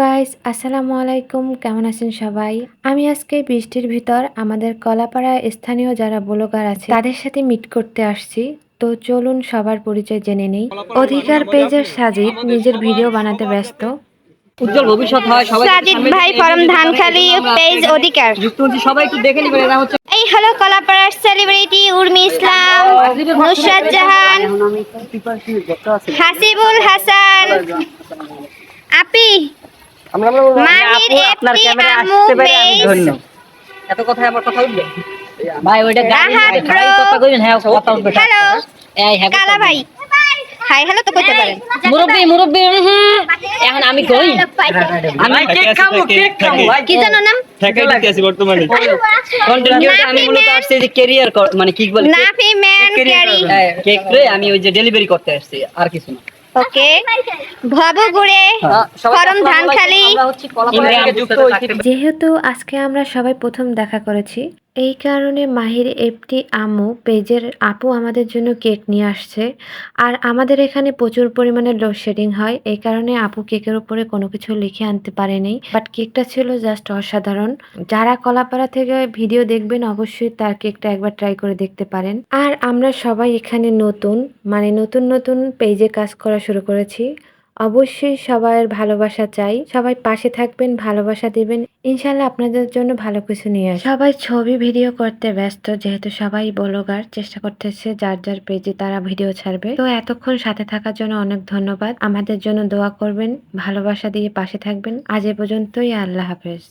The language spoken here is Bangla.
গাইস, আসসালামু আলাইকুম। কেমন আছেন সবাই? আমি আজকে বৃষ্টির ভিতর আমাদের কলাপাড়ায় স্থানীয় যারা ব্লগার আছে তাদের সাথে মিট করতে আসছি। তো চলুন সবার পরিচয় জেনে নেই। অধিকার পেজের সাজিদ নিজের ভিডিও বানাতে ব্যস্ত। উজ্জ্বল ভবিষ্যৎ হয় সবাই। সাজিদ ভাই ফরম ধানখালি পেজ অধিকার। যুক্ত হচ্ছে সবাই, একটু দেখে নিবেন। এরা হচ্ছে এই হলো কলাপাড়ার সেলিব্রিটি উর্মি ইসলাম, নুসরাত জাহান, হাসিবুল হাসান, আপি, মাহির আপনার এফটি, ক্যামেরা আমু আসতে পারে, আমি পেজ, ধন্য। এত কথায় আমার কথা উঠবে ভাই, ওইটা গাড়ি রাহাত ভাই ব্রো। কথা কইবেন। হ্যাঁ, কথা উঠবে। হ্যালো এই হ্যাঁ কালা ভাই, হাই হ্যালো তো করতে পারেন। মুরব্বি মুরব্বি, এখন আমি কই আমি কেক খাবো ভাই। কি জানো নাম? ফ্যাকাল্টিতে আছি বর্তমানে। কন্টেন্ট ক্রিয়েটর আমি মূলত আসছি যে ক্যারিয়ার মানে কি বলে নাফি ম্যান ক্যারি। কেক রে, আমি ওই যে ডেলিভারি করতে আসছি, আর কিছু না। ওকে, ভবু গুড়ে ফরম ধানখালি। যেহেতু আজকে আমরা সবাই প্রথম দেখা করেছি, এই কারণে মাহির এফটি আমু পেজের আপু আমাদের জন্য কেক নিয়ে আসছে। আর আমাদের এখানে প্রচুর পরিমাণে লোডশেডিং হয়, এই কারণে আপু কেকের উপরে কোনো কিছু লিখে আনতে পারেনি। বাট কেকটা ছিল জাস্ট অসাধারণ। যারা কলাপাড়া থেকে ভিডিও দেখবেন অবশ্যই তার কেকটা একবার ট্রাই করে দেখতে পারেন। আর আমরা সবাই এখানে নতুন নতুন পেজে কাজ করা শুরু করেছি। অবশ্যই সবার ভালোবাসা চাই, সবাই পাশে থাকবেন, ভালোবাসা দিবেন। ইনশাল্লাহ আপনাদের জন্য ভালো কিছু নিয়ে আসবে। সবাই ছবি ভিডিও করতে ব্যস্ত, যেহেতু সবাই ব্লগার, চেষ্টা করতেছে যার যার পেজে তারা ভিডিও ছাড়বে। তো এতক্ষণ সাথে থাকার জন্য অনেক ধন্যবাদ। আমাদের জন্য দোয়া করবেন, ভালোবাসা দিয়ে পাশে থাকবেন। আজ এ পর্যন্তই, আল্লাহ হাফেজ।